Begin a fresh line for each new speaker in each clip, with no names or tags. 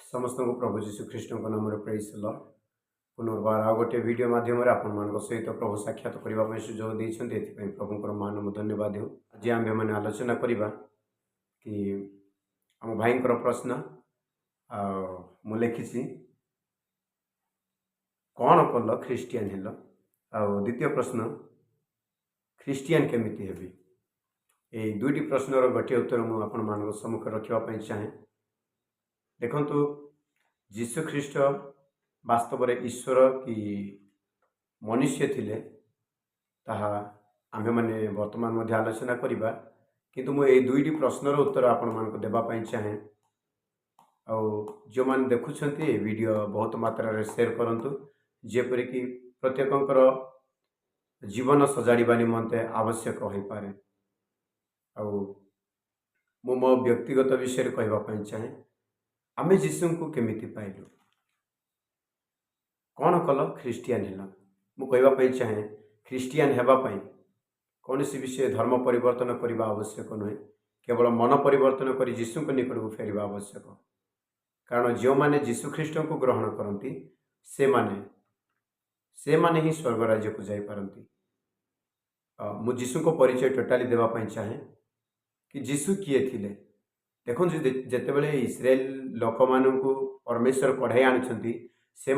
समस्त को प्रभु जीशु कृष्ण नाम प्रेज लॉर्ड पुनर्बार आ गोटे वीडियो माध्यम आपण सहित प्रभु साक्षात करने सुजोग देते प्रभु महान धन्यवाद हो। आज आम मैंने आलोचना करवा कि आम भाई प्रश्न मु लिखी कौन कल ख्रीस्टियान हेल द्वितीय प्रश्न ख्रीस्टियान केमिति हेबी। ये दुईटी प्रश्नर गोटे उत्तर मुझे सम्मुख रखापी चाहे। देखंतु जीशु ख्रीस्ट वास्तव में ईश्वर कि मनुष्य थिले ताहा आमे माने वर्तमान आलोचना करवा किंतु मु ए दुईटी प्रश्नर उत्तर आपण मानक देबापई चाहे। आ जो मैंने देखुंटे वीडियो बहुत मात्रा रे शेयर करंतु जेपरि कि प्रत्येकंकर जीवन सजाड़िबा निमंते आवश्यक हो पारे। आ मु मो व्यक्तिगत विषय कहवाई चाहे आमे जीशु को केमिति पाइलु कौन कल ख्रीस्टियान हेल। मु कहवाई चाहे ख्रीस्टियान हेबापई कौन सी विषय धर्म परिवर्तन करने आवश्यक नुहे, केवल मन परिवर्तन कर जीशु को निकट को फेरवा आवश्यक। कारण जो माने जीशु ख्रीस्ट को ग्रहण करती से माने ही स्वर्ग राज्य को जाई पारंती। मु जीशु को परिचय टोटाली देवाई चाहे कि जीशु किए थिले। देखो जितेबले इस्राएल लोक मानू परमेश्वर कढ़ाई आनी से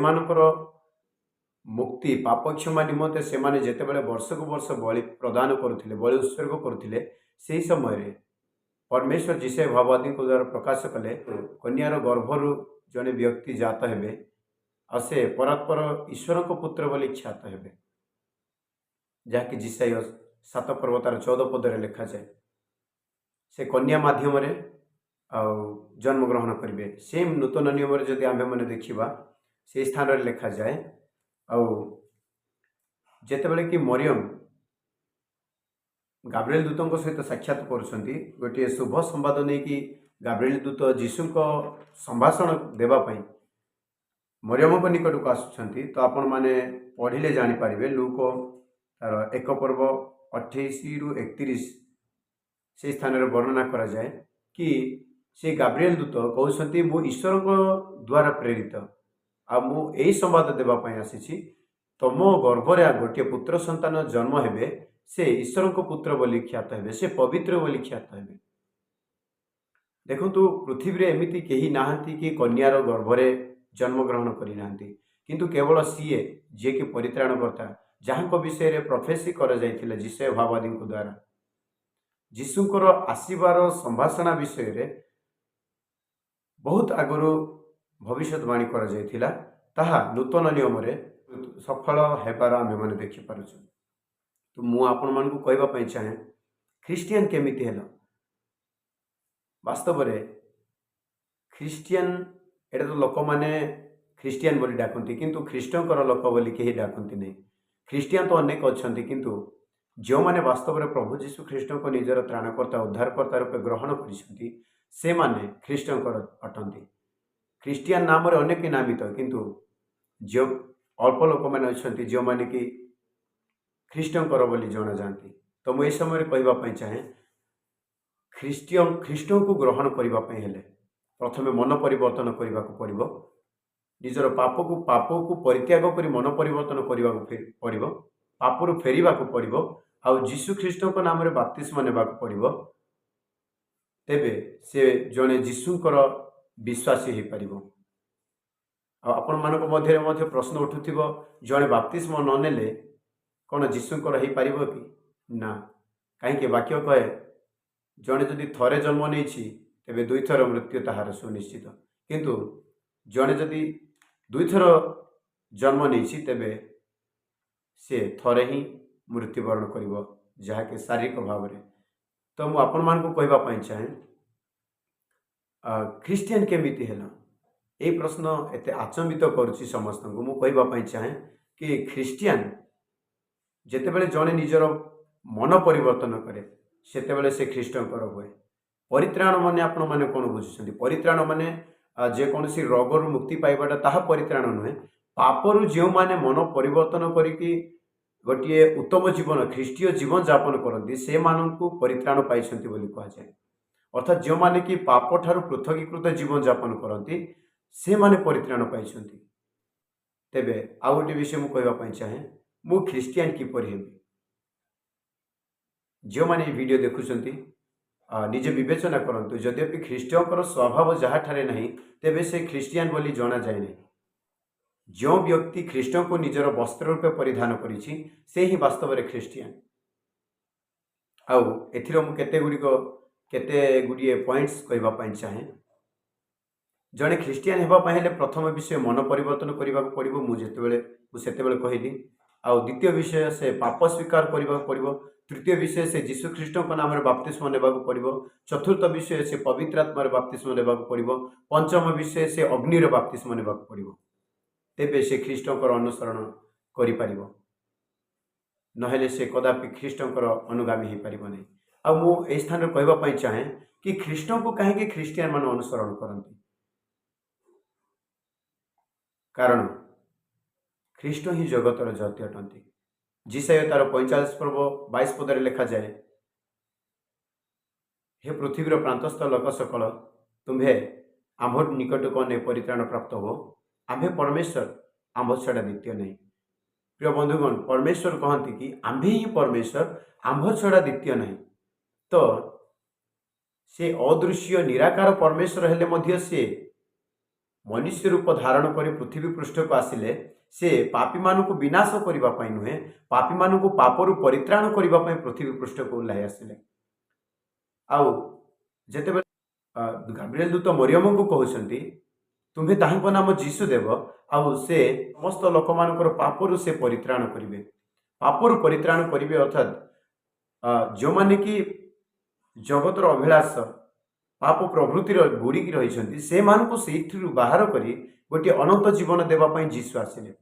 मुक्ति पाप क्षमा निमंते से माने जितेबले वर्ष को वर्ष बलि प्रदान करुले बलि उत्सर्ग करुले से समय परमेश्वर जिसे भाववादी को द्वारा प्रकाश कले कन्यार गर्भरु जड़े व्यक्ति जात हेबे आ से परात्पर ईश्वर को पुत्र बोली ख्यात हेबे जहाँकि जिसाई 7 पर्व तार 14 पदरे लिखा जाए। से कन्या माध्यम जन्म ग्रहण करेंगे। सेम नूतन नियम जदि आम मैंने देखा से स्थान लिखा जाए आतेबले कि मरियम गाब्रिएल दूतों सहित साक्षात करुँच गोटे शुभ संवाद नहीं कि गाब्रिएल दूत जीशु को संभाषण देवाई मरियम को निकट को आसुँच। तो आपण मैंने पढ़िले जानीपारे लूक तार 1 पर्व 28 रु 31 से स्थान वर्णना करा जाए कि से गाब्रिएल दूत कहते मु ईश्वर को द्वारा प्रेरित आ मु यही संवाद देवाई आसी तुम गर्भरे गोटे पुत्र संतान जन्म हेबे से ईश्वर को पुत्र बोली ख्यात हेबे से पवित्र बोली ख्यात हेबे। देखंतु पृथ्वी रे एमिति केही नाहंती कि कन्यार गर्भरे जन्म ग्रहण करि नाहंती किंतु केवल सीए जे कि परित्राणकर्ता जहाँ को विषय रे प्रोफेसी करा जायथिला जिसे भाववादी को द्वारा जीशुकर आसीबार संभाषणा विषय रे बहुत आगु भविष्यवाणी करा जायथिला ताहा नूतन नियम रे सफल हेबार आमे माने देखि पारुछु। तो मु आपण मानकु कहवाई चाहे ख्रीस्टियान केमिति हेल। वास्तव में ख्रीस्टियान एटा तो लोक माने ख्रीस्टियान बोली डाकती किंतु ख्रीष्टंकर लोक बोली कहीं डाकती नहीं। ख्रीस्टियान तो अनेक अच्छा किंतु जो माने वास्तव में प्रभु जीशु ख्रीष्ट को निजर त्राणकर्ता उद्धारकर्ता रूपे ग्रहण से माने ख्रीष्टंकर अटंती। ख्रीस्टियान नाम रे अनेक नामित किंतु जो अल्प लोक मैंने अच्छा जो माने कि ख्रीष्टंकर बोली जना जाती। तो मुझे समय कहवाई चाहे ख्रीष्ट को ग्रहण करने हेले प्रथमे मन परिवर्तन करने को पड़ो। निजर पाप को परित्याग कर मन परिवर्तन करने को पड़ो। पापरू फेरवा को पड़ो आउ जीशु ख्रीष्ट नाम रे बपतिस्मा नेबा को पड़ो। तेबे से जड़े जीशुकर विश्वासी हो पारिबो। आपण मानक मध्य प्रश्न उठुथिबो जड़े बपतिस्मा न नेले कौन जीशुकर हो पारिबो कि ना। कहीं वाक्य कहे जड़े जदि थरे जन्म नहीं तेबे 2 थर मृत्यु ताहार सुनिश्चित किंतु जड़े जदि 2 थर जन्म नहीं तेबे से थरे ही मृत्युवरण करिवो जहाँकि शारीरिक भाव में। तो मु आपण मानकु कहवाई चाहे ख्रीस्टियान केमिति हेल। ये प्रश्न एते आचंबित करुच्ची समस्त को। मु कहवाई चाहे कि ख्रीस्टियान जेतेबेले जड़े निजर मन परिवर्तन करे सेतेबेले से ख्रीष्टंकर हुए। परित्राण माने आपण माने कौन बुझुछंती? परित्राण माने जेकोसी रोगर मुक्ति पाइबाटा ताहा परित्राण नुहे। पापरू जो माने मन परिवर्तन करिकी गोटे उत्तम जीवन ख्रीष्टीय जीवन यापन करती से मानू परित्राण पाई कह जाए। अर्थात जो माने कि पाप ठारू पृथकीकृत जीवन यापन करती से माने परित्राण पाइछन्ति। तेबे आउ गोटे विषय मु कहबा पई चाहे, मु ख्रिस्टियन किपर हेबि। जो माने वीडियो देखुछन्ति निजे विवेचना करंतु, यद्यपि ख्रीष्टकर स्वभाव जहाँ ठारे नहीं तेबे से ख्रिस्टियन बोली जना जाए नहीं। जो व्यक्ति ख्रीष्ट को निजर वस्त्र रूपे परिधान करिछि से ही वास्तव में ख्रिस्टियन। आउ एथिरो मु केते गुड़िए पॉइंट्स कहबा पई चाहे। जड़े ख्रिस्टियन हेबा पई हेले प्रथम विषय मन परिवर्तन करबा पड़िबो, मु सेतेबेले कहली। आउ द्वितीय विषय से पाप स्वीकार करबा पड़िबो। तृतीय विषय से जीशु ख्रीष्ट नाम बाप्तिस्म नेबा पड़िबो। चतुर्थ विषय से पवित्र आत्मार बाप्तिस्म नेबा पड़िबो। पंचम विषय से अग्निर बाप्तिस्म नेबा पड़िबो। तेबे से ख्रीष्टकर अनुसरण करि पारिबो, नहेले से कदापि ख्रीष्टकर अनुगामी हो पारिबो नहीं। आ मु ए स्थान रे कहबा पई चाहे कि ख्रीष्ट को कहीं ख्रिस्टियन मान अनुसरण करती, कारण ख्रीष्ट ही जगतर ज्योति अटंती। जिसाय तार 45 पर्व 22 पदरे लिखा जाए, हे पृथ्वीर प्रांतस्थ लोक सकल तुम्हे आम्भ निकट को ने परित्राण प्राप्त हो, आम्भे परमेश्वर आम्भ छड़ा द्वितीय नहीं। प्रिय बंधुगण, परमेश्वर कहती कि आम्भे ही परमेश्वर आम्भ छड़ा द्वितीय नहीं। तो से अदृश्य निराकार परमेश्वर हेले मध्य से मनुष्य रूप धारण कर पृथ्वी पृष्ठ को आसिले से पापी मान को विनाश करने नुहे, पापी मान को पापरू परित्राण करने पृथ्वी पृष्ठ को ओह्लाई आसिले। आउ जेते गाब्रिएल दूत मरियम को कहते तुम्हें ताहाको नाम जीशु देव, आउ से समस्त लोक मानकर पापरू से परित्राण करिवे। पापरू परित्राण करिवे अर्थात जो माने कि जगतर अभिलाष पाप प्रभृति बुड़िकी रही से मानक से बाहर करी गोटे अनंत जीवन देवाई जीशु आसिले।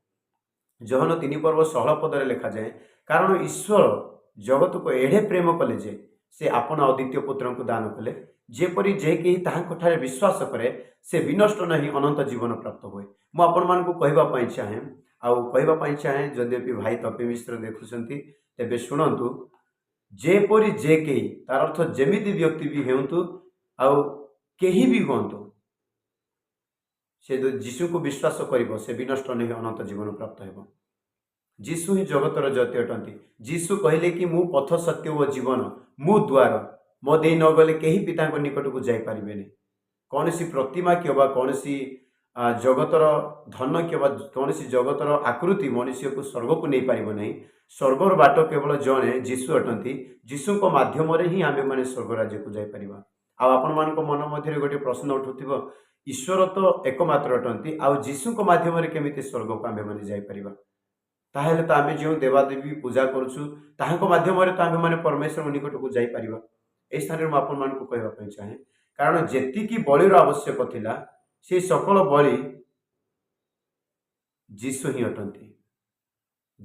जहन 3 पर्व 16 पदरे लिखा जाए, कारण ईश्वर जगत को एढ़े प्रेम कले जे से आपन अद्वितीय पुत्र को दान कले, जेपरी जे कहीं ताहारे विश्वास करे से विनष्ट नहीं अनंत जीवन प्राप्त हुए। मु आपण मान को कहबा चाहे आउ कहबा चाहे, यद्यपि भाई तपी मिश्र देखुंती तेबे शुणु, जेपरी जे कहीं तार अर्थ जेमिति व्यक्ति भी हेतु आउ केही भी हूँ से जीशु को विश्वास करिबो से विनष्ट नहीं अनंत जीवन प्राप्त हेबो। जीशु ही जगतर ज्योति अटंती। जीशु कहले कि मु पथ सत्य व जीवन, मु द्वार, मो दे न गले केही पिता निकट को जाई पारिबेनी। कौन सी प्रतिमा कि कौन सी जगतर धन कि कौन सी जगतर आकृति मनुष्य को स्वर्ग को नहीं पारिबो नहीं। स्वर्गर बाट केवल जड़े जीशु अटंती। जीशु को माध्यम ही आमे माने स्वर्ग राज्य को जाई परिबा। आपण मान मन मध्य गोटे प्रश्न उठुथिबो, ईश्वर तो एकमात्र अटंती, आउ जीशु को माध्यम केमिति स्वर्ग को आमे माने जाई परिबा? ताहेले तो आमे जो देवादेवी पूजा करूछु ताहाको माध्यम तो आमे माने परमेश्वर निकट को जाई परिबा। ए स्थान रे आपण मान को कहबा पई चाहे, कारण जेतिकी बलिर आवश्यक थिला से सकल बलि जीशु ही अटंती।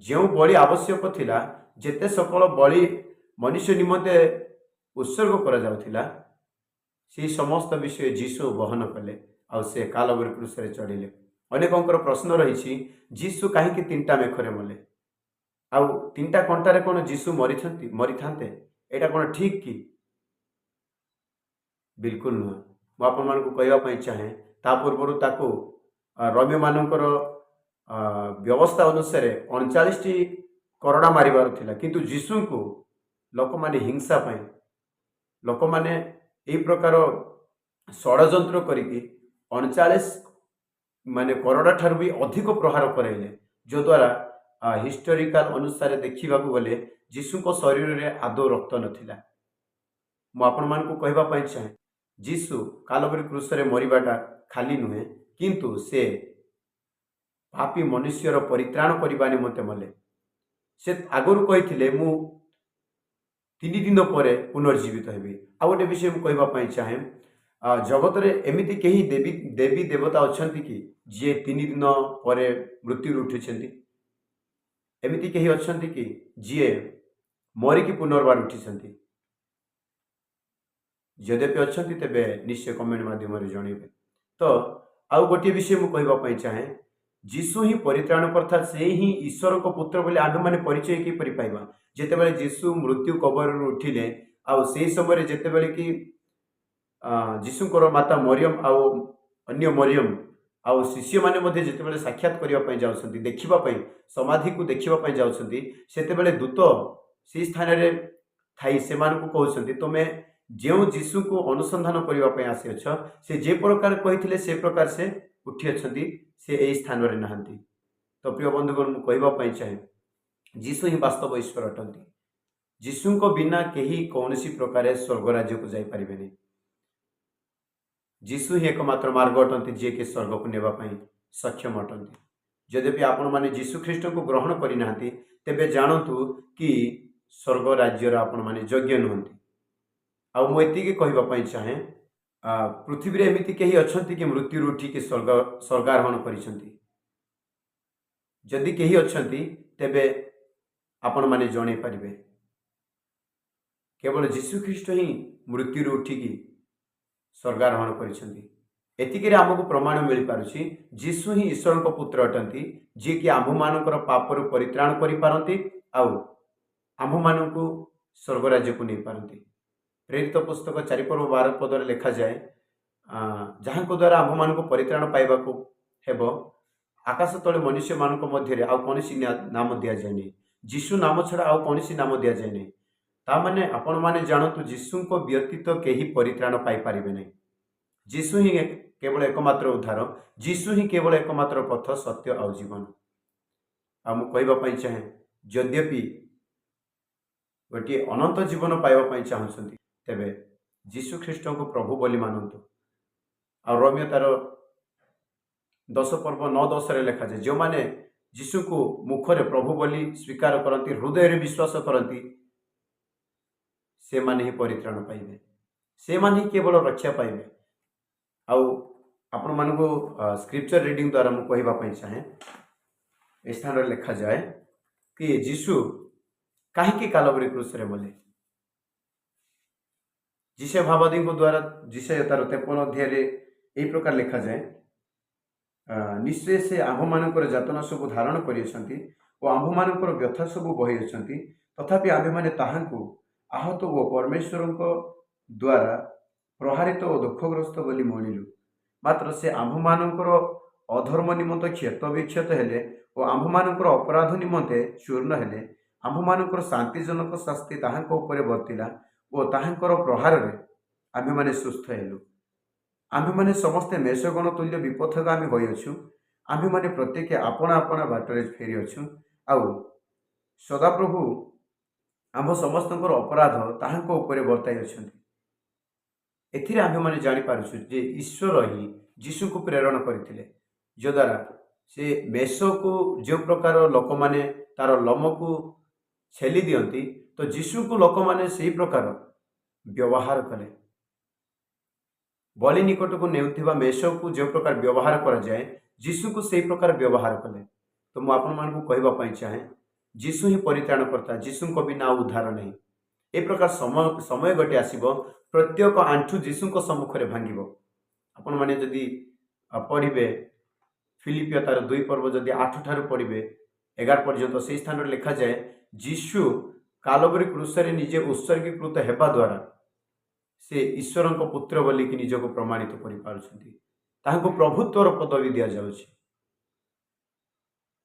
जो बलि आवश्यक थिला, जेते सकल बलि मनुष्य निमंते उत्सर्ग करा जाउथिला, से समस्त विषय जीशु बहन कले आउ से कालवरी क्रूस रे चढ़िले। अनेकंकर प्रश्न रही, जीशु कहीं 3टा मेखरे मले आउ 3टा कंटारे कौन जीशु मरी थांते? एटा कौन ठीक कि? बिल्कुल नुह। मु आपण मान को कहबा चाहे, ता पूर्व ताको रोमी मानकर व्यवस्था अनुसार 39टी करड़ा मारिबार थिला, किंतु जीशु को लोक माने हिंसा पाई, लोक माने ए प्रकार षड़यंत्र करिके 39 माने करड़ा ठार भी अधिक प्रहार कराइले, जो द्वारा हिस्टोरिकल अनुसार देखा गले जीशु को शरीर में आदौ रक्त नथिला। मु आपण मान को कहबा चाहे, जीशु कालवरी क्रूस रे मरिबाटा खाली नुहे, किंतु से पापी मनुष्यर परित्राण करने निमंते मले। से आगुरी कही मु 3 दिन पर पुनर्जीवित हेबी। आ गोटे विषय मु कहबा चाहे, जगत रे एमिति केही देवी देवता अछंती कि जे 3 दिन पर मृत्यु उठिछंती? एमिति केही अछंती कि जे मरिकी पुनर्बार उठिछंती? यद्यपि अछंती तेबे निश्चय कमेंट माध्यम रे जणेबे। तो आउ गोटे विषय मु कहबा चाहे, जीशु ही परित्राण करता, से ही ईश्वर को पुत्र बोले आमे माने परिचय कि परि पाइबा? जेतेबेले जीशु मृत्यु कबर उठिले, आउ से समय जेतेबेले कि जीशुकर माता मरियम आउ अन्य मरियम आउ शिष्य माने मध्ये जेतेबेले साक्षात करिवा पई जाउछन्ति देखिबा पई समाधि को देखिबा पई जाउछन्ति सेतेबेले दूत से स्थान रे थाई सेमानकु कहउछन्ति तमे जेउ जीशु को अनुसंधान करिवा पई आसीअछ से जे प्रकार कहिथिले से प्रकार से उठी अछन्ति से एई स्थान रे नाहंती। तो प्रिय बंधुगण मु कहबा पई चाहे जीशु ही वास्तव ईश्वर अटंती। जीशु को बिना केही कौनसी प्रकार स्वर्ग राज्य को जाई परिबेनी। जीशु ही एकमात्र मार्ग अटंती जे के स्वर्ग को नेबा पई सक्षम अटंती। यद्यपि आपण माने जीशु ख्रीष्ट को ग्रहण करि नाहंती तेबे जानतु कि स्वर्ग राज्यर आपण माने योग्य नुहंती। आ मु एतिके कहबा पई चाहे पृथ्वी रे एमिति केही अछंती कि मृत्यु उठी के स्वर्गारोहण करिसंती। जदि केही अछंती तेबे आपण माने जणे परिबे केवल जीशु ख्रीष्ट ही मृत्यु उठी की स्वर्गारोहण करिसंती। एतिके आमको प्रमाण मिल पारुछि जीशु ही ईश्वर को पुत्र अटंती जे कि आम्भ मानकर पापरु परित्राण करि पारंती आउ आम्भ मानकु स्वर्ग राज्य को नहीं पारंती। प्रेरित पुस्तक 4 पर्व 12 पदर लिखा जाए जहाँ को द्वारा आम्भ मानकु परित्राण पाइबा को हेबो आकाश तले मनुष्य मानक मध्य आउ कौनसी नाम दिया जाए नहीं। जीशु नाम छड़ा आउ कौनसी नाम दिया जाए नहीं। ता माने आपण माने जानतु जीशु को व्यतीत केही परित्राण पाई पारिबे नहीं। जीशु ही केवल एकमात्र उद्धार, जीशु ही केवल एकमात्र पथ सत्य आउ जीवन। आ मु कहबा पई चाहे यद्यपि गोटे अनंत जीवन पाइबा पई चाहछंती तेबे जीशु ख्रीष्ट को प्रभु बोली मानतु। आ रोमियो तार 10 पर्व 9-10 रे लिखा जाए जो माने जीशु को मुखरे प्रभु बोली स्वीकार करती हृदय रे विश्वास करती से माने ही परित्राण पाइबे, से माने ही केवल रक्षा पाइबे। आउ आपण मानको स्क्रिप्चर रीडिंग द्वारा मु कहबा पई चाहे स्थान रे लिखा जाए कि जीशु काहे कालवरी क्रूस रे मले। जिसे भावादी को द्वारा जिसे तार 53 अध्याय रे एई प्रकार लिखा जाए निश्चय से आम्भ मानकर जातना सब धारण करिसंती और आम्भ मानकर व्यथा सब बहिरछंती तथापि आम्भे माने ताहांकु आहत ओ परमेश्वर द्वारा प्रहारित और दुखग्रस्त बोली मणिलु। मात्र से आम्भ मानकर अधर्म निमंत क्षत विक्षत हेले और आम्भ मानकर अपराध निमंते चूर्ण हेले आम्भ मानकर शांतिजनक शास्ति ताहांक उपरे वर्तिला और ताहांकर प्रहार रे आम्भे माने सुस्थ हेलु। आम्भे माने समस्ते मेषगण तुल्य विपथगामी होइअछु। आम्भे माने प्रत्येक आपणा आपणा बाटरे फेरिअछु आउ सदाप्रभु आम्भ समस्तଙ୍କର अपराध ताहांक उपरे वर्ताई अछंती। एथिरे आम्भे माने जानि पारुछु जे ईश्वर ही जीशु को प्रेरण करथिले जो द्वारा से मेष को जो प्रकार लोक माने तार लोम को छेली दियंती तो जीशु को लोक माने सेही प्रकार व्यवहार कले। बलि निकट को नेउथिबा मेष को जो प्रकार व्यवहार करा जाए जीशु को सेही प्रकार व्यवहार कले। तो मु आपण मानकु कहबा पई चाहे जीशु ही परित्राण करता, जीशु को बिना उद्धार नहीं। ए प्रकार समय गटे आसीबो प्रत्येक आंठू जीशु को सम्मुख रे भांगिबो। आपण माने जदि पढ़िबे फिलिपियो तार 2 पर्व जदि 8 ठारू पढ़िबे 11 पर्यंत से स्थान रे लिखा जाए जीशु कालवरी क्रूस रे निजे उत्सर्गीकृत हेबा द्वारा से ईश्वर को पुत्र बोली कि निजको प्रमाणित करि पारुछन्ती। ताहाको प्रभुत्वर पदवी दिया जाउछि।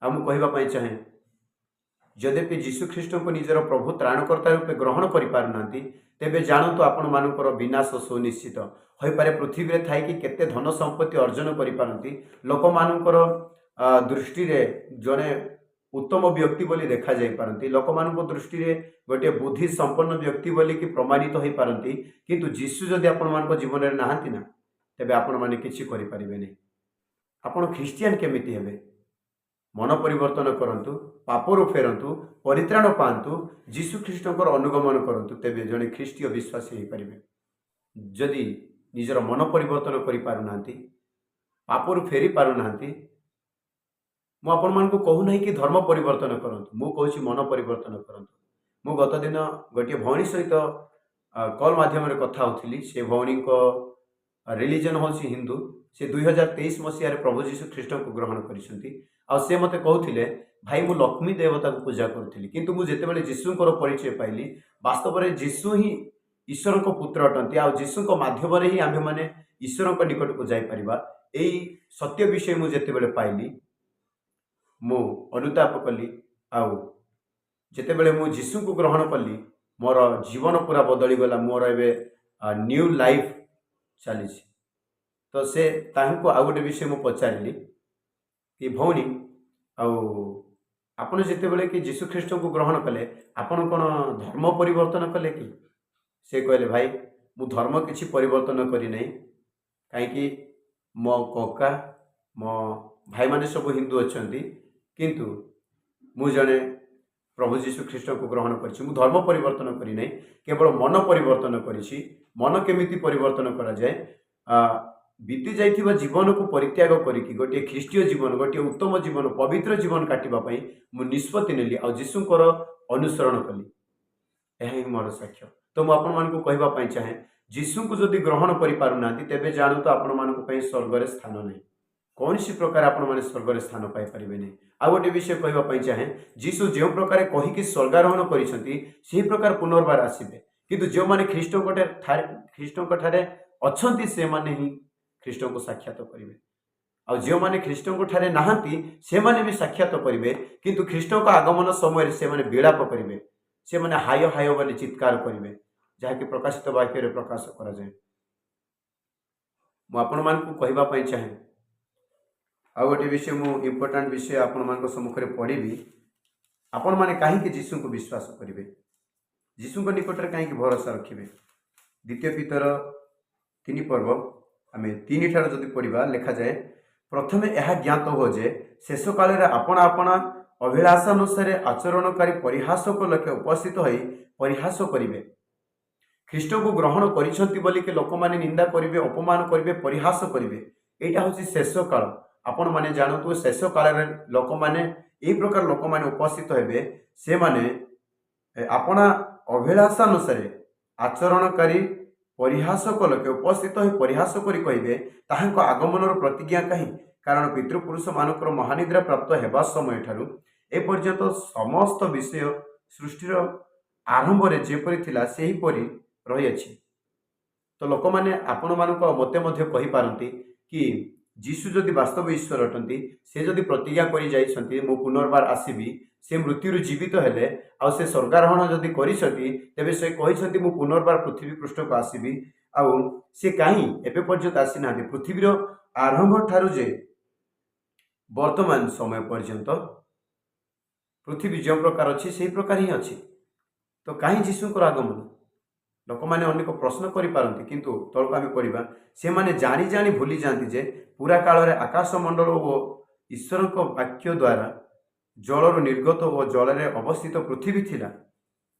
आमु कहबा पई चाहे यद्यपि जीशु ख्रीष्ट को निजर प्रभु त्राणकर्ता रूपे ग्रहण करि पारुनांती तेबे जानतु आपण मानकर विनाश सुनिश्चित होई पारे। पृथ्वी रे थाई कि केते धन संपत्ति अर्जन करि पारंती लोक मानकर दृष्टि रे जने उत्तम व्यक्ति बोली देखा जाई पारंती, लोक मानक दृष्टि रे गोटे बुद्धि संपन्न व्यक्ति बोली कि प्रमाणित होई पारंती। किंतु जीशु जदि आपण मानक जीवन रे नाहंती ना तेबे आपण माने किछि करि पारिबे नै। आपण ख्रिस्टियन केमिति हेबे मन परिवर्तन करंतु, पापरु फेरंतु, परित्राण पांतु, जीशु ख्रीष्टकर अनुगमन करंतु तेबे जने ख्रिस्टीय विश्वासी हेई पारिबे। जदि निजर मन परिवर्तन करि पारुनांती, पापरु फेरी पारुनांती, मु आपण मानकु कहू नाही कि धर्म परिवर्तन करंतु, मु कहूछि मन परिवर्तन करंतु। मु गत दिन गोटे भौणी सहित कॉल माध्यम रे कथा होथिली। से भौणी को रिलीजन होछि हिंदू। से 2023 मसीह रे प्रभु जीशु ख्रीष्ट को ग्रहण करिसंती। आ से मते कहउथिले भाई मु लक्ष्मी देवता को पूजा करथिली किंतु मु जेतेबेले जीशुंकर परिचय पाइली वास्तव रे जीशु ही ईश्वर को पुत्र अटंती। आ जीशु को माध्यम रे ही आम्भे माने ईश्वर को निकट को जाई परिबा यही सत्य विषय मुझे जितेबाला पाइली मु अनुताप कली आउ जितेबाला मु जीशु को ग्रहण कली मोर जीवन पूरा बदली गला मोर एबे न्यू लाइफ चली। तो से ताहू आउ गोटे विषय मुझे पचारि कि भौणी आपण जितेबाला कि जीशु ख्रीष्ट को ग्रहण कले आपण कौन धर्म परिवर्तन कले कि से कहले भाई मु धर्म किसी परिवर्तन करी नहीं कहीं मो कका मो भाई माने सब हिंदू अच्छा किंतु मु जड़े प्रभु जीशु ख्रीष्ट को ग्रहण करी मु धर्म परिवर्तन करी नहीं केवल मन परिवर्तन करी मन केमिति परिवर्तन करा जाए बीती जाइथिबा जीवन को परित्याग करिकी गोटे ख्रीष्टीय जीवन गोटे उत्तम जीवन पवित्र जीवन काटिबा मु निष्पत्ति नेली आ जीशुंकर अनुसरण कली यह ही मोर साक्ष्य। तो मु आपण मानकु कहबा पई चाहे जीशु को जदि ग्रहण करि पारु नांती तेबे जानू तो आपण मानकु पई स्वर्ग रे स्थान नहीं कौन सी प्रकार आपण माने स्वर्ग रे स्थान पाई परिबे नहीं। आ गोटे विषय कहबा पई चाहे जीशु जे प्रकार कहिकी स्वर्गारोहण करिसंती सेही प्रकार पुनर्बार आसीबे किंतु जो माने ख्रीष्टों ठारे अछंती से माने ही ख्रीष्टों को साक्षात करेंगे और जो माने ख्रीष्टों को ठारे नहांती से माने भी साक्षात करेंगे किंतु ख्रीष्टों का आगमन समय से माने विलाप करेंगे से माने हाय हाय बोली चित्कार करेंगे जहाँकि प्रकाशित वाक्य रे प्रकाश करा जाए। मु आपण मान को कहबा पई चाहे आ गोटे विषय मु इम्पोर्टेंट विषय आपण मान को सम्मुख रे पढ़िबी आपण माने काहे कि जीशु को विश्वास करेंगे जीशु को निकट रे काहे कि भरोसा रखिबे। द्वितीय पीतर 3 पर्व आमे 3 ठार जदि पढ़ा लिखा जाए प्रथम यह ज्ञात हो जे शेष काल आपण आपण अभिलाषानुसार आचरणकारी परिहासक लक्ष्य उपस्थित हो परिहास करेंगे ख्रीष्ट को ग्रहण करिसंती बोली के लोक माने निंदा करेंगे अपमान करेंगे परिहास करेंगे यहाँ हूँ शेष काल आपण माने जानतु शेष काल लोक माने यही प्रकार लोक माने उपस्थित हेबे से माने आपण अभिलाषानुसार आचरणकारी परिहासक लक्ष्य उपस्थित हो परिहास करी कहिबे ताहांको आगमनर प्रतिज्ञा कहीं कारण पितृपुरुष मानकर महानिद्रा प्राप्त हेबा समय ठारू ए पर्यंत समस्त विषय सृष्टिर आरंभ रे जेपरि थिला सेही परि रही अछि। तो लोक माने आपण मानको मते मध्य कहि पारंती कि जीशु जदि वास्तव ईश्वर अटंती से जदि प्रतिज्ञा करि जाइछंती मु पुनर्बार आसीबी से मृत्यु जीवित हेले आ से स्वर्गारोहण जदि करिसंती तेबे से कहिसंती मु पुनर्बार पृथ्वी पृष्ठ को आसीबी आ से काहे एबे पर्यंत आसी नांती पृथ्वीर आरंभ ठारू जे वर्तमान समय पर्यंत पृथ्वी जो प्रकार अच्छी से प्रकार ही अच्छी। तो कहीं जीशुंकर आगमन लोक मैंने अनेक प्रश्न करें किंतु तलक आम पढ़ा से माने जानी जानी भूली जाती जे पूरा काल रे आकाश मंडल और ईश्वर वाक्य द्वारा जलर निर्गत और जल अवस्थित पृथ्वी थिला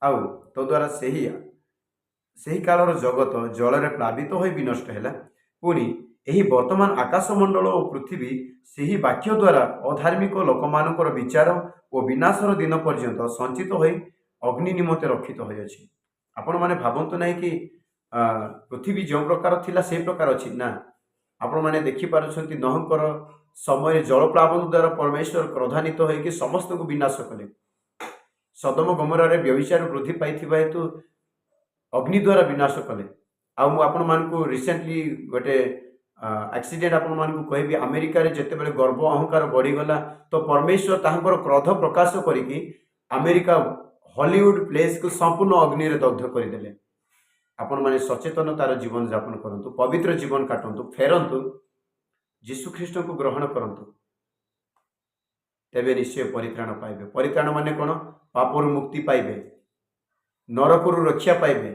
आउ तो द्वारा सही कालर जगत जल प्लावित हो विनष्ट है पुणी यही वर्तमान आकाश मंडल और पृथ्वी सही वाक्य द्वारा अधार्मिक लोक मानकर विचार और विनाशर दिन पर्यंत संचित हो अग्नि निमते रक्षित होइछि। आपण माने भावंतु नहीं कि पृथ्वी जो प्रकार थिला से प्रकार अछि ना आपण माने देखि पारुछंती नहंकर समय जलप्लावन द्वारा परमेश्वर क्रोधान्वित होइकि समस्त को विनाश कले सदम गमरा रे व्यभिचार वृद्धि पाइथिबा हेतु अग्नि द्वारा विनाश कले। आपण मानकु रिसेंटली गोटे एक्सीडेंट आपण मानकु कहबी अमेरिका रे जेते बेले गर्व अहंकार बढ़ी गला तो परमेश्वर ताहंकर क्रोध प्रकाश करिकि अमेरिका हॉलीवुड प्लेस को संपूर्ण अग्नि रे दग्ध करदेले। आपण माने सचेतनतार जीवन यापन करंतु पवित्र जीवन काटंतु फेरंतु जीशु ख्रीष्ट को ग्रहण करंतु तेबे निश्चय परित्राण पाइबे। परित्राण माने कोन पापर मुक्ति पाइबे नरकरु रक्षा पाइबे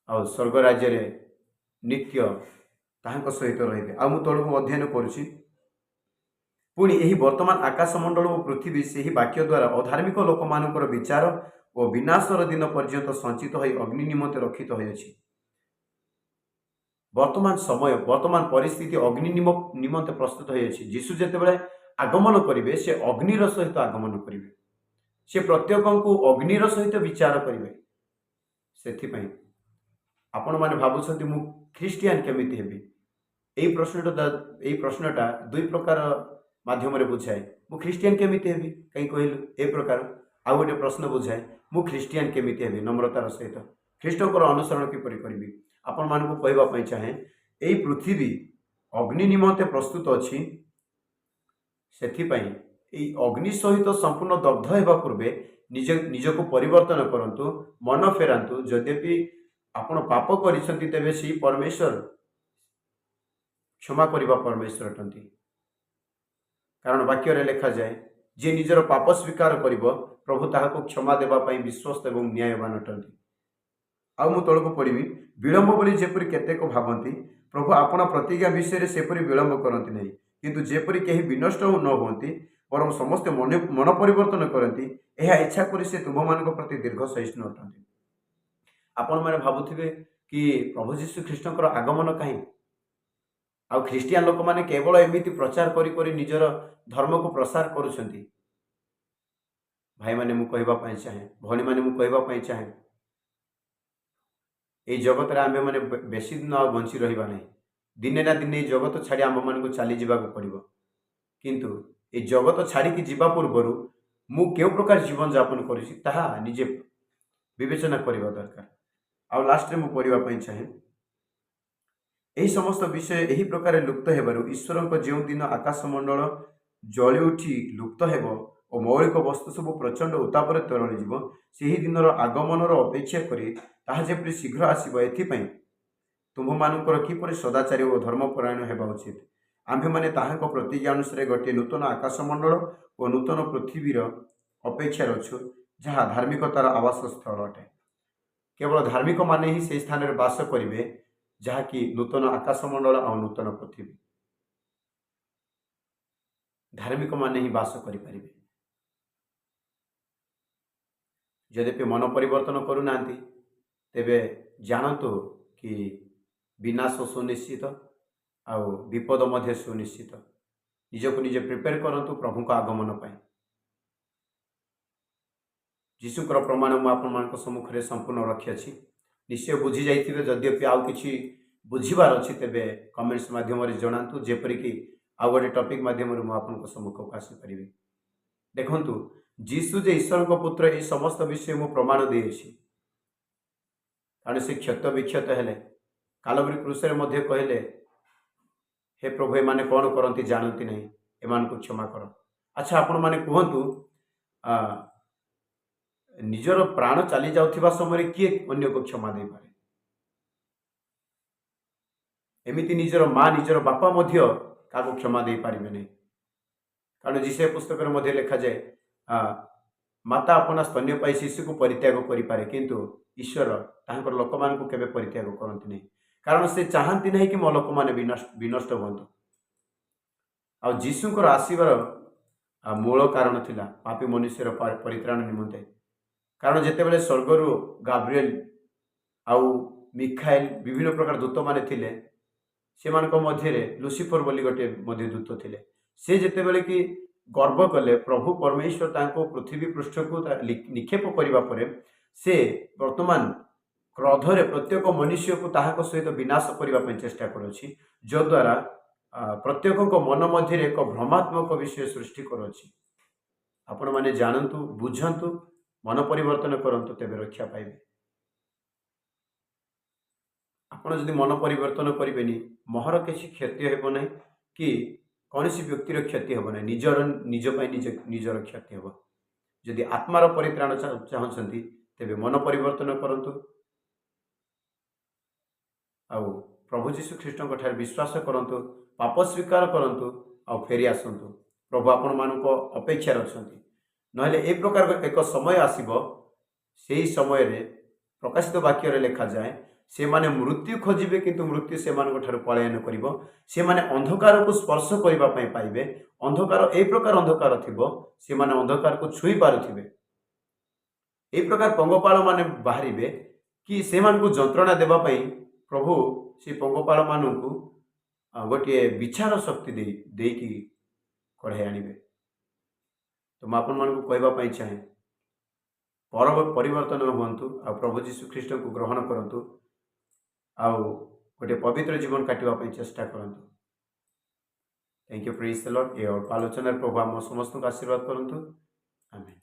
और स्वर्ग राज्य रे नित्य ताहांक सहित रहिबे। आ मु तळकु अध्ययन करूछि पुणी यही वर्तमान आकाश मंडल और पृथ्वी से ही वाक्य द्वारा अधार्मिक लोक मानकर विचार और विनाशर दिन पर्यंत संचित हो अग्नि निमते रक्षित होइछि। वर्तमान समय वर्तमान परिस्थिति अग्नि निमते प्रस्तुत होइछि। जीशु जेतेबेले आगमन करिवे से अग्निर सहित आगमन करिवे से प्रत्येक को अग्निर सहित विचार करिवे। सेथिपई आपण माने भाबुछंती मु ख्रिस्टियन केमिति हेबी एई प्रश्नटा दुई प्रकार माध्यम रे बुझाए मु ख्रिस्टियन केमिति हेबी कहीं कहलु ए प्रकार आ गोटे प्रश्न बुझाए मु ख्रिस्टियन केमिति हेबी नम्रतार सहित ख्रीष्टकर अनुसरण किपरि करिबी। आपण मानकु कहबा पई चाहे एई पृथ्वी अग्नि निमंते प्रस्तुत अच्छी सेथिपाई एई अग्नि सहित संपूर्ण दग्ध हेबा पूर्वे निजको परिवर्तन करंतु, मन फेरांतु। यद्यपि आपण पाप करिसंती तेबे सी परमेश्वर क्षमा करिबा परमेश्वर अटंती। कारण वाक्य लिखा जाए जे निजर पाप स्वीकार करिबो प्रभु ताहाको क्षमा देबा पई विश्वस्त एवं न्यायवान अटंती। आउ मु तळको पढिबी विलंब बोली जेपरि केतेक भाबंती, प्रभु आपणा प्रतिज्ञा विषय सेपरि विलंब करंती नहीं, किंतु जेपरि केही विनष्ट न होंती परम समस्त मन परिवर्तन करंती, एहा इच्छा करि से तुम मानक प्रति दीर्घ सहिष्णु अटंती। आपण माने भाबुथिबे कि प्रभु यीशु ख्रीष्टकर आगमन काहे, आ ख्रीस्टियान लोक माने केवल एमिति प्रचार करी करी निजर धर्म को प्रसार करुछंती। भाई माने मु कहबा पई चाहे, भणी माने मु कहबा पई चाहे, ए जगत रे आमे माने बेसी दिन आ बंची रहिबा नहीं। दिने ना दिने जगत छाड़ी आम मान को चली जावा पड़ो, किंतु ए जगत छाड़ी की जीवा पूर्व मु केउ प्रकार जीवन यापन करुछि ताहा निजे विवेचना करबा दरकार। आ लास्ट रे मु पढ़िबा पई चाहे, एही समस्त विषय एही प्रकार लुप्त हेबारु ईश्वरक जेउ दिन आकाश मंडल जली उठी लुप्त हेबो और मौलिक वस्तु सब प्रचंड उत्तापर तरली जीव, सेही दिनर आगमनर अपेक्षा करी ताहा जेपरि शीघ्र आसीबो एथिपई तुम मानकर किपरि सदाचारी और धर्मपरायण हेबा उचित। आम्भे माने ताहाक प्रतिज्ञा अनुसार गोटे नूतन आकाशमंडल और नूतन पृथ्वीर अपेक्षा अच्छु, जहाँ धार्मिकतार आवास स्थल अटे। केवल धार्मिक माने ही से स्थान में बास करेंगे जहाँकि नूतन आकाशमंडल और नूतन पृथ्वी। धार्मिक माने ही बास करें। यद्यपि मन परिवर्तन करूना तेबे जानतु कि विनाश सुनिश्चित आउ विपद मध्य सुनिश्चित। निजको निजे प्रिपेयर करंतु प्रभु का आगमन पाए। जीशुकर प्रमाण मु आपण सम्मुख में संपूर्ण रखी अछि। निश्चय बुझी जाइथिबे, यद्यपि आउ किछि बुझीबार अछि तेबे कमेंट्स माध्यम रे जणांतु, जेपरिक आउ गोटे टॉपिक माध्यम रे मु आपण सम्मुख को आसी परिबे। देखंतु जीशु जे ईश्वर को पुत्र ए समस्त विषय मु प्रमाण देछि, कारण से क्षत विक्षत हेले कालवरी क्रूसरे मध्य कहले, हे प्रभु ए माने कौन करंती जानती नहीं, एमान को क्षमा कर। अच्छा आपण माने कहंतु निजर प्राण चली जाउथिबा समय किए अन्य को क्षमा दे पारे? एमिति निजर माँ निजर बापा मध्य काको क्षमा दे पारिबे नहीं। कारण जिसे पुस्तक मध्य लिखा जाए माता अपना स्तन्य पाई शिशु को परित्याग करि पारे, किंतु ईश्वर तांकर लोक मान को केबे परित्याग करंती नहीं, कारण से चाहती नहीं कि मो लोक माने विनष्ट होंतु। आ जीशुकर आसीबार मूल कारण थिला पापी मनुष्यर परित्राण निमंते। कारण जेतेबेले स्वर्गरु गाब्रिएल आउ मिखाएल विभिन्न प्रकार दूत माने थिले, सेमानक मध्य लुसिफर बोली गोटे मध्य दूत थिले। से जेतेबेले कि गर्व कले प्रभु परमेश्वर तांको पृथ्वी पृष्ठ को निक्षेप करिबा परे से वर्तमान क्रोधरे प्रत्येक मनुष्य को ताहाक सहित विनाश करने चेष्टा करुछि, जद्वारा प्रत्येक मन मध्य एक भ्रमात्मक विषय सृष्टि करुछि। आपण माने जानतु, बुझंतु, मन परिवर्तन करंतु, तेबे रक्षा पाइबे। आपण जदि मन परिवर्तन करेनि मोहर किसी क्षति हेबो नहीं कि कौन सी व्यक्तिर क्षति हेबो नहीं, निजर क्षति हेबो। जदि आत्मार परित्राण चाहते तेबे मन परिवर्तन करंतु, आउ प्रभु जीशु ख्रीष्ट विश्वास करंतु, पाप स्वीकार करंतु, आउ फेरी आसंतु। प्रभु आपण मानको अपेक्षा रखछंती। नहले ए प्रकार एक समय आसीबो, सेही समय रे प्रकाशित वाक्य रे लिखा जाए से माने मृत्यु खोजिबे किंतु मृत्यु से मानको ठारू पलायन करिवो। से माने अंधकार को स्पर्श करिबा पई पाइबे। अंधकार ए प्रकार अंधकार थिबो, से माने अंधकार को छुई पारुथिबे। ए प्रकार पंगपाल माने बाहरिबे कि से मानको जंत्रणा देबा पई प्रभु से पंगपाल मानू गोटे विचार शक्ति देकी कढ़ाई आनिबे। तो मैं आपण मानू कहबा चाहे परिवर्तन हुंतु, आ प्रभु जीशु ख्रीष्ट को ग्रहण करंतु, आ गोटे पवित्र जीवन काटिबा चेष्टा करंतु। Thank you, praise the Lord. ए अल्प आलोचना प्रभु आम समस्त को आशीर्वाद करंतु। आमेन।